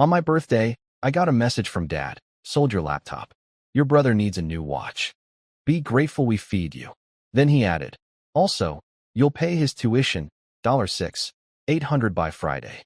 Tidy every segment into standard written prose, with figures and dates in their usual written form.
On my birthday, I got a message from Dad. Sold your laptop. Your brother needs a new watch. Be grateful we feed you. Then he added, also, you'll pay his tuition, $6,800 by Friday.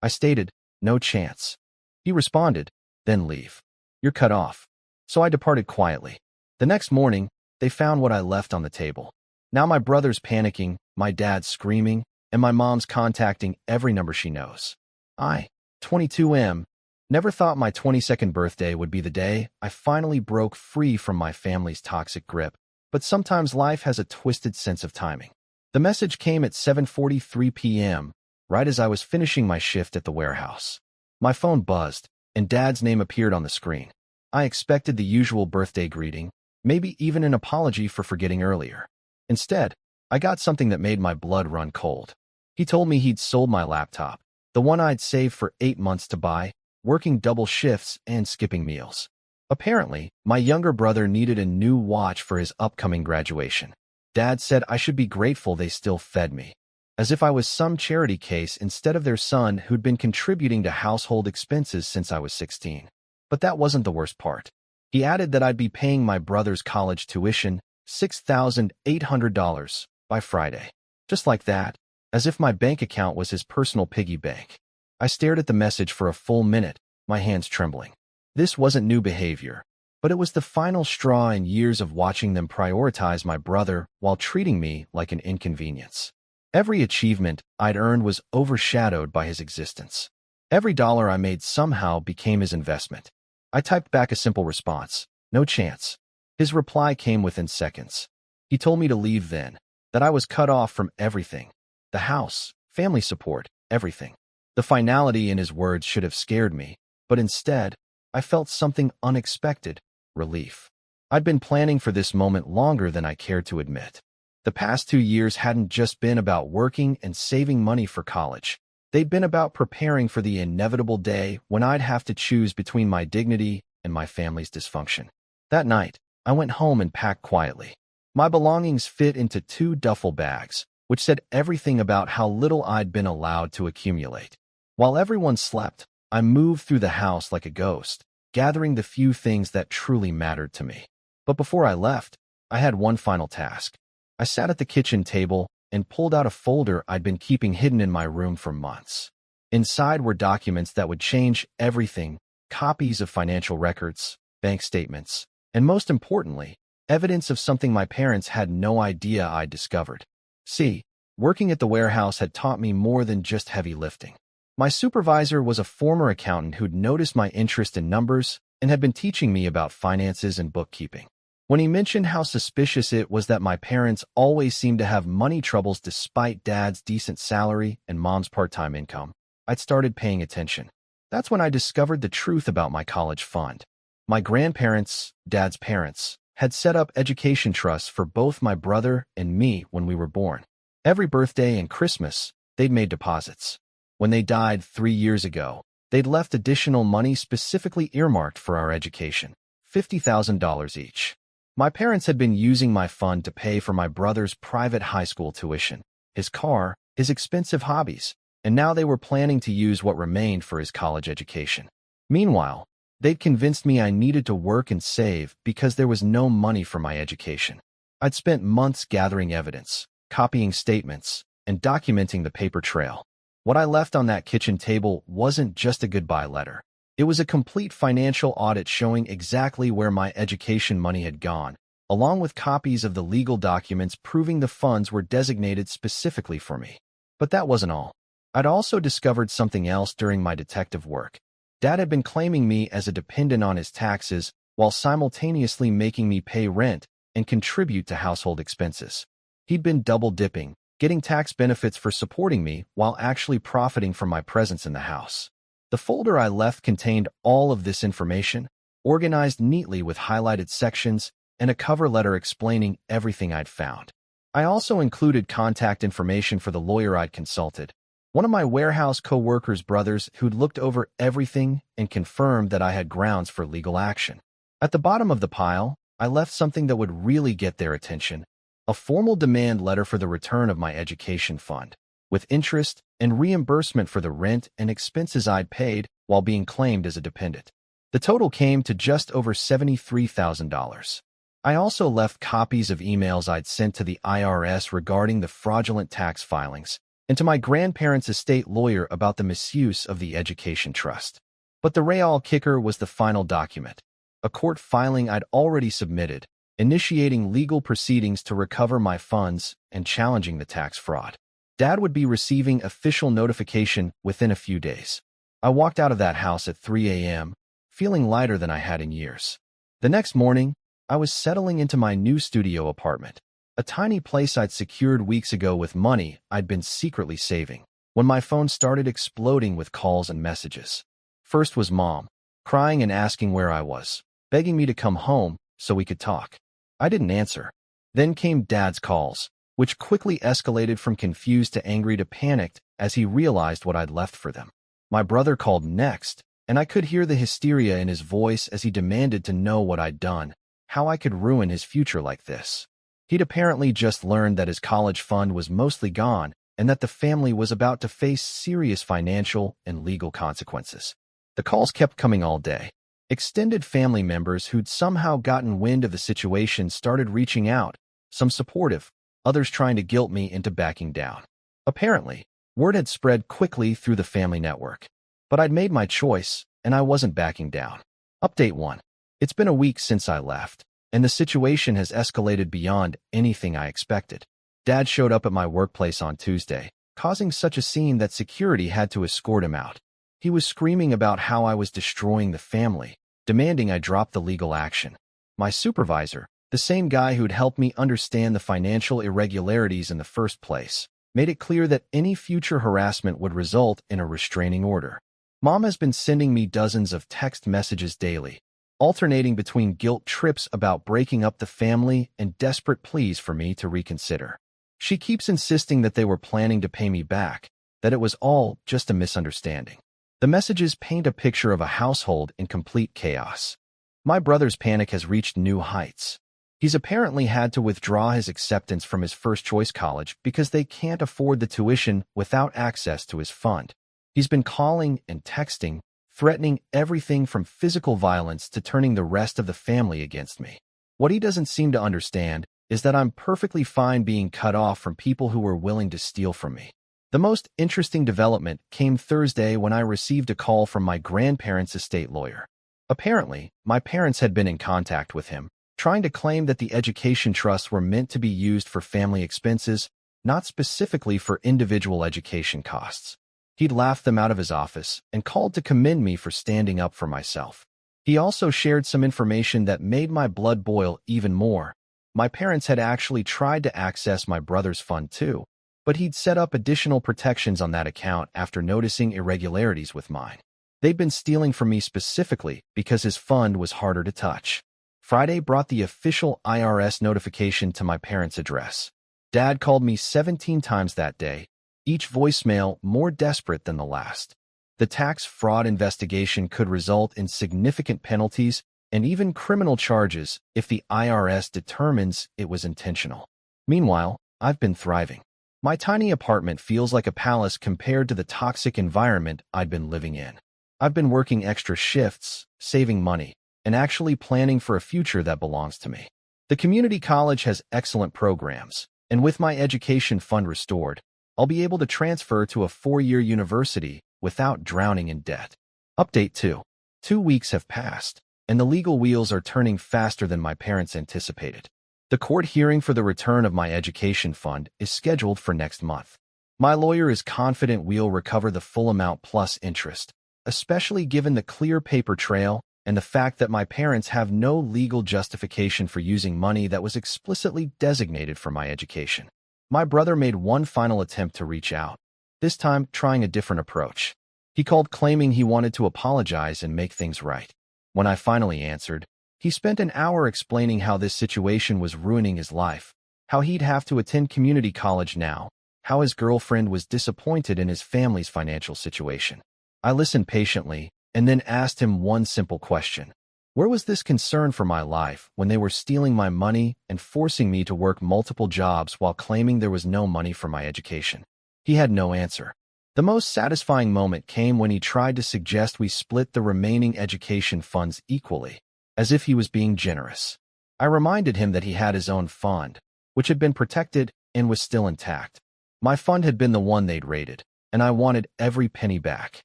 I stated, no chance. He responded, then leave. You're cut off. So I departed quietly. The next morning, they found what I left on the table. Now my brother's panicking, my dad's screaming, and my mom's contacting every number she knows. I, 22M, never thought my 22nd birthday would be the day I finally broke free from my family's toxic grip, but sometimes life has a twisted sense of timing. The message came at 7:43 p.m., right as I was finishing my shift at the warehouse. My phone buzzed, and Dad's name appeared on the screen. I expected the usual birthday greeting, maybe even an apology for forgetting earlier. Instead, I got something that made my blood run cold. He told me he'd sold my laptop, the one I'd saved for 8 months to buy, working double shifts and skipping meals. Apparently, my younger brother needed a new watch for his upcoming graduation. Dad said I should be grateful they still fed me, as if I was some charity case instead of their son who'd been contributing to household expenses since I was 16. But that wasn't the worst part. He added that I'd be paying my brother's college tuition, $6,800, by Friday. Just like that, as if my bank account was his personal piggy bank. I stared at the message for a full minute, my hands trembling. This wasn't new behavior, but it was the final straw in years of watching them prioritize my brother while treating me like an inconvenience. Every achievement I'd earned was overshadowed by his existence. Every dollar I made somehow became his investment. I typed back a simple response, no chance. His reply came within seconds. He told me to leave then, that I was cut off from everything. The house, family support, everything. The finality in his words should have scared me, but instead, I felt something unexpected, relief. I'd been planning for this moment longer than I cared to admit. The past 2 years hadn't just been about working and saving money for college. They'd been about preparing for the inevitable day when I'd have to choose between my dignity and my family's dysfunction. That night, I went home and packed quietly. My belongings fit into 2 duffel bags, which said everything about how little I'd been allowed to accumulate. While everyone slept, I moved through the house like a ghost, gathering the few things that truly mattered to me. But before I left, I had one final task. I sat at the kitchen table and pulled out a folder I'd been keeping hidden in my room for months. Inside were documents that would change everything, copies of financial records, bank statements, and most importantly, evidence of something my parents had no idea I'd discovered. See, working at the warehouse had taught me more than just heavy lifting. My supervisor was a former accountant who'd noticed my interest in numbers and had been teaching me about finances and bookkeeping. When he mentioned how suspicious it was that my parents always seemed to have money troubles despite Dad's decent salary and Mom's part-time income, I'd started paying attention. That's when I discovered the truth about my college fund. My grandparents, Dad's parents, had set up education trusts for both my brother and me when we were born. Every birthday and Christmas, they'd made deposits. When they died 3 years ago, they'd left additional money specifically earmarked for our education, $50,000 each. My parents had been using my fund to pay for my brother's private high school tuition, his car, his expensive hobbies, and now they were planning to use what remained for his college education. Meanwhile, they'd convinced me I needed to work and save because there was no money for my education. I'd spent months gathering evidence, copying statements, and documenting the paper trail. What I left on that kitchen table wasn't just a goodbye letter. It was a complete financial audit showing exactly where my education money had gone, along with copies of the legal documents proving the funds were designated specifically for me. But that wasn't all. I'd also discovered something else during my detective work. Dad had been claiming me as a dependent on his taxes while simultaneously making me pay rent and contribute to household expenses. He'd been double-dipping, getting tax benefits for supporting me while actually profiting from my presence in the house. The folder I left contained all of this information, organized neatly with highlighted sections and a cover letter explaining everything I'd found. I also included contact information for the lawyer I'd consulted, one of my warehouse co-workers' brothers who'd looked over everything and confirmed that I had grounds for legal action. At the bottom of the pile, I left something that would really get their attention, a formal demand letter for the return of my education fund, with interest and reimbursement for the rent and expenses I'd paid while being claimed as a dependent. The total came to just over $73,000. I also left copies of emails I'd sent to the IRS regarding the fraudulent tax filings and to my grandparents' estate lawyer about the misuse of the education trust. But the real kicker was the final document, a court filing I'd already submitted, initiating legal proceedings to recover my funds and challenging the tax fraud. Dad would be receiving official notification within a few days. I walked out of that house at 3 a.m., feeling lighter than I had in years. The next morning, I was settling into my new studio apartment, a tiny place I'd secured weeks ago with money I'd been secretly saving, when my phone started exploding with calls and messages. First was Mom, crying and asking where I was, begging me to come home so we could talk. I didn't answer. Then came Dad's calls, which quickly escalated from confused to angry to panicked as he realized what I'd left for them. My brother called next, and I could hear the hysteria in his voice as he demanded to know what I'd done, how I could ruin his future like this. He'd apparently just learned that his college fund was mostly gone and that the family was about to face serious financial and legal consequences. The calls kept coming all day. Extended family members who'd somehow gotten wind of the situation started reaching out, some supportive, others trying to guilt me into backing down. Apparently, word had spread quickly through the family network. But I'd made my choice, and I wasn't backing down. Update 1. It's been a week since I left, and the situation has escalated beyond anything I expected. Dad showed up at my workplace on Tuesday, causing such a scene that security had to escort him out. He was screaming about how I was destroying the family, demanding I drop the legal action. My supervisor, the same guy who'd helped me understand the financial irregularities in the first place, made it clear that any future harassment would result in a restraining order. Mom has been sending me dozens of text messages daily, alternating between guilt trips about breaking up the family and desperate pleas for me to reconsider. She keeps insisting that they were planning to pay me back, that it was all just a misunderstanding. The messages paint a picture of a household in complete chaos. My brother's panic has reached new heights. He's apparently had to withdraw his acceptance from his first-choice college because they can't afford the tuition without access to his fund. He's been calling and texting, threatening everything from physical violence to turning the rest of the family against me. What he doesn't seem to understand is that I'm perfectly fine being cut off from people who were willing to steal from me. The most interesting development came Thursday when I received a call from my grandparents' estate lawyer. Apparently, my parents had been in contact with him, trying to claim that the education trusts were meant to be used for family expenses, not specifically for individual education costs. He'd laughed them out of his office and called to commend me for standing up for myself. He also shared some information that made my blood boil even more. My parents had actually tried to access my brother's fund too, but he'd set up additional protections on that account after noticing irregularities with mine. They'd been stealing from me specifically because his fund was harder to touch. Friday brought the official IRS notification to my parents' address. Dad called me 17 times that day, each voicemail more desperate than the last. The tax fraud investigation could result in significant penalties and even criminal charges if the IRS determines it was intentional. Meanwhile, I've been thriving. My tiny apartment feels like a palace compared to the toxic environment I'd been living in. I've been working extra shifts, saving money, and actually planning for a future that belongs to me. The community college has excellent programs, and with my education fund restored, I'll be able to transfer to a 4-year university without drowning in debt. Update 2. 2 weeks have passed, and the legal wheels are turning faster than my parents anticipated. The court hearing for the return of my education fund is scheduled for next month. My lawyer is confident we'll recover the full amount plus interest, especially given the clear paper trail and the fact that my parents have no legal justification for using money that was explicitly designated for my education. My brother made one final attempt to reach out, this time trying a different approach. He called claiming he wanted to apologize and make things right. When I finally answered, he spent an hour explaining how this situation was ruining his life, how he'd have to attend community college now, how his girlfriend was disappointed in his family's financial situation. I listened patiently and then asked him one simple question. Where was this concern for my life when they were stealing my money and forcing me to work multiple jobs while claiming there was no money for my education? He had no answer. The most satisfying moment came when he tried to suggest we split the remaining education funds equally, as if he was being generous. I reminded him that he had his own fund, which had been protected and was still intact. My fund had been the one they'd raided, and I wanted every penny back.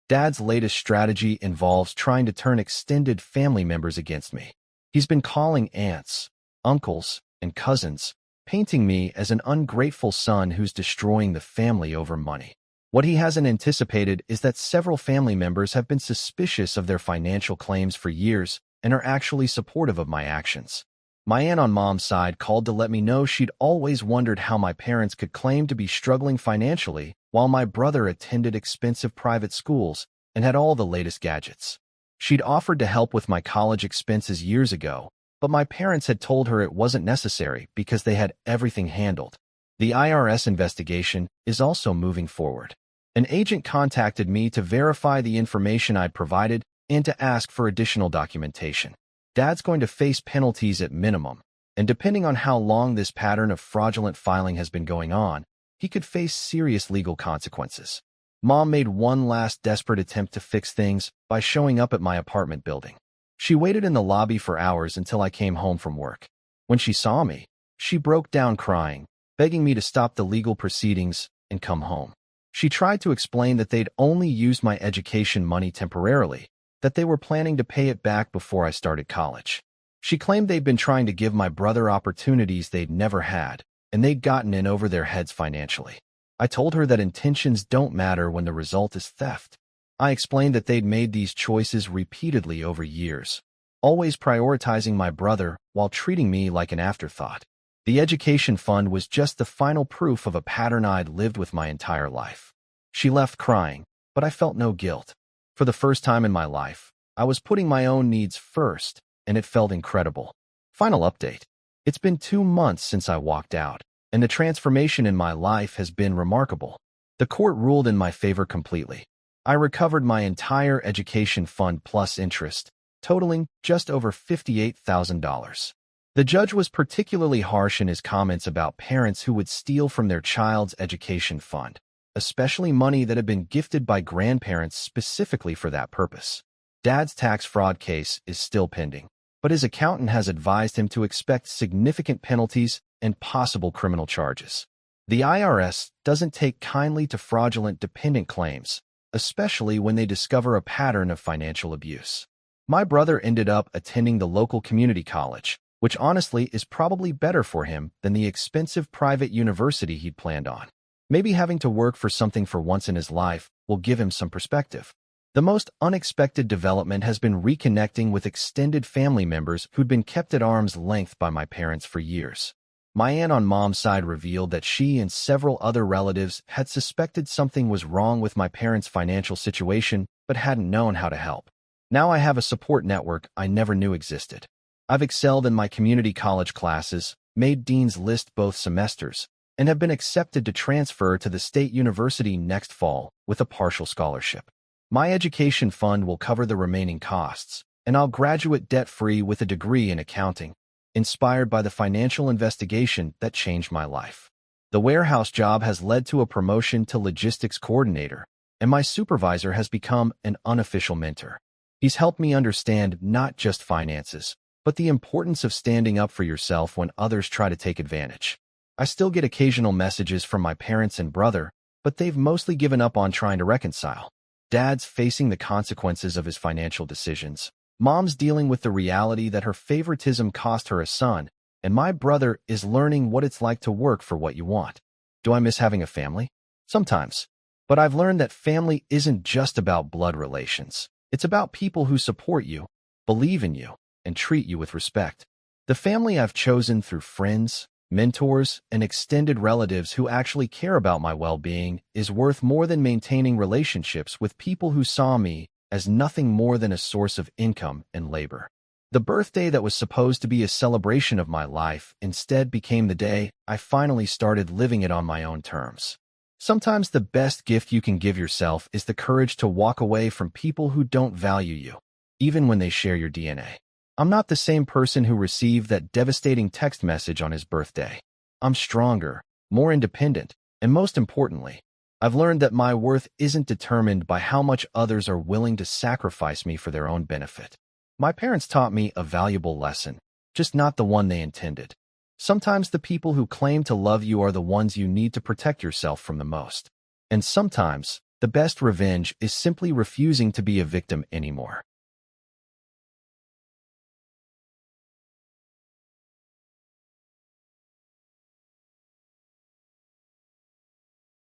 Dad's latest strategy involves trying to turn extended family members against me. He's been calling aunts, uncles, and cousins, painting me as an ungrateful son who's destroying the family over money. What he hasn't anticipated is that several family members have been suspicious of their financial claims for years and are actually supportive of my actions. My aunt on mom's side called to let me know she'd always wondered how my parents could claim to be struggling financially while my brother attended expensive private schools and had all the latest gadgets. She'd offered to help with my college expenses years ago, but my parents had told her it wasn't necessary because they had everything handled. The IRS investigation is also moving forward. An agent contacted me to verify the information I'd provided and to ask for additional documentation. Dad's going to face penalties at minimum, and depending on how long this pattern of fraudulent filing has been going on, he could face serious legal consequences. Mom made one last desperate attempt to fix things by showing up at my apartment building. She waited in the lobby for hours until I came home from work. When she saw me, she broke down crying, begging me to stop the legal proceedings and come home. She tried to explain that they'd only used my education money temporarily, that they were planning to pay it back before I started college. She claimed they'd been trying to give my brother opportunities they'd never had, and they'd gotten in over their heads financially. I told her that intentions don't matter when the result is theft. I explained that they'd made these choices repeatedly over years, always prioritizing my brother while treating me like an afterthought. The education fund was just the final proof of a pattern I'd lived with my entire life. She left crying, but I felt no guilt. For the first time in my life, I was putting my own needs first, and it felt incredible. Final update. It's been 2 months since I walked out, and the transformation in my life has been remarkable. The court ruled in my favor completely. I recovered my entire education fund plus interest, totaling just over $58,000. The judge was particularly harsh in his comments about parents who would steal from their child's education fund, especially money that had been gifted by grandparents specifically for that purpose. Dad's tax fraud case is still pending, but his accountant has advised him to expect significant penalties and possible criminal charges. The IRS doesn't take kindly to fraudulent dependent claims, especially when they discover a pattern of financial abuse. My brother ended up attending the local community college, which honestly is probably better for him than the expensive private university he'd planned on. Maybe having to work for something for once in his life will give him some perspective. The most unexpected development has been reconnecting with extended family members who'd been kept at arm's length by my parents for years. My aunt on mom's side revealed that she and several other relatives had suspected something was wrong with my parents' financial situation but hadn't known how to help. Now I have a support network I never knew existed. I've excelled in my community college classes, made Dean's List both semesters, and have been accepted to transfer to the state university next fall with a partial scholarship. My education fund will cover the remaining costs, and I'll graduate debt-free with a degree in accounting, inspired by the financial investigation that changed my life. The warehouse job has led to a promotion to logistics coordinator, and my supervisor has become an unofficial mentor. He's helped me understand not just finances, but the importance of standing up for yourself when others try to take advantage. I still get occasional messages from my parents and brother, but they've mostly given up on trying to reconcile. Dad's facing the consequences of his financial decisions. Mom's dealing with the reality that her favoritism cost her a son, and my brother is learning what it's like to work for what you want. Do I miss having a family? Sometimes. But I've learned that family isn't just about blood relations. It's about people who support you, believe in you, and treat you with respect. The family I've chosen through friends, mentors, and extended relatives who actually care about my well-being is worth more than maintaining relationships with people who saw me as nothing more than a source of income and labor. The birthday that was supposed to be a celebration of my life instead became the day I finally started living it on my own terms. Sometimes the best gift you can give yourself is the courage to walk away from people who don't value you, even when they share your DNA. I'm not the same person who received that devastating text message on his birthday. I'm stronger, more independent, and most importantly, I've learned that my worth isn't determined by how much others are willing to sacrifice me for their own benefit. My parents taught me a valuable lesson, just not the one they intended. Sometimes the people who claim to love you are the ones you need to protect yourself from the most. And sometimes, the best revenge is simply refusing to be a victim anymore.